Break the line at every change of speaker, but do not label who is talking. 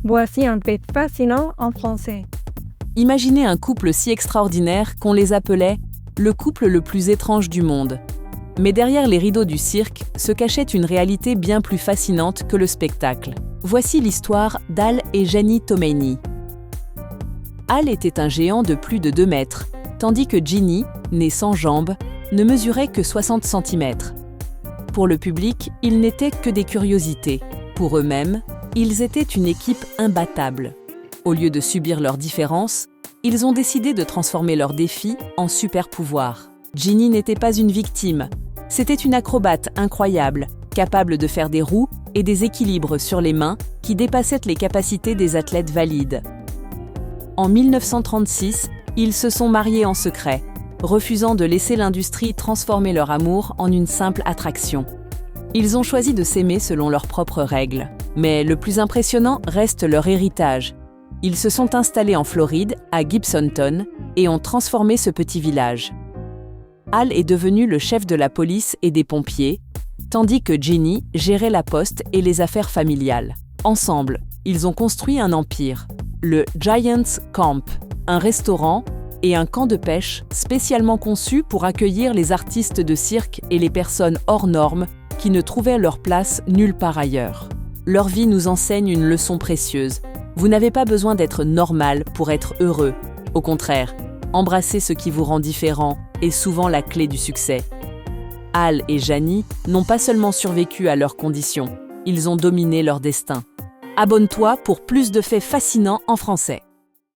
Voici un fait fascinant en français.
Imaginez un couple si extraordinaire qu'on les appelait le couple le plus étrange du monde. Mais derrière les rideaux du cirque se cachait une réalité bien plus fascinante que le spectacle. Voici l'histoire d'Al et Gianni Tomaini. Al était un géant de plus de 2 mètres, tandis que Gianni, né sans jambes, ne mesurait que 60 cm. Pour le public, ils n'étaient que des curiosités. Pour eux-mêmes, ils étaient une équipe imbattable. Au lieu de subir leurs différences, ils ont décidé de transformer leurs défis en super-pouvoirs. Gianni n'était pas une victime, c'était une acrobate incroyable, capable de faire des roues et des équilibres sur les mains qui dépassaient les capacités des athlètes valides. En 1936, ils se sont mariés en secret, refusant de laisser l'industrie transformer leur amour en une simple attraction. Ils ont choisi de s'aimer selon leurs propres règles. Mais le plus impressionnant reste leur héritage. Ils se sont installés en Floride, à Gibsonton, et ont transformé ce petit village. Al est devenu le chef de la police et des pompiers, tandis que Gianni gérait la poste et les affaires familiales. Ensemble, ils ont construit un empire, le Giants Camp, un restaurant et un camp de pêche spécialement conçu pour accueillir les artistes de cirque et les personnes hors normes qui ne trouvaient leur place nulle part ailleurs. Leur vie nous enseigne une leçon précieuse. Vous n'avez pas besoin d'être normal pour être heureux. Au contraire, embrasser ce qui vous rend différent est souvent la clé du succès. Al et Gianni n'ont pas seulement survécu à leurs conditions, ils ont dominé leur destin. Abonne-toi pour plus de faits fascinants en français.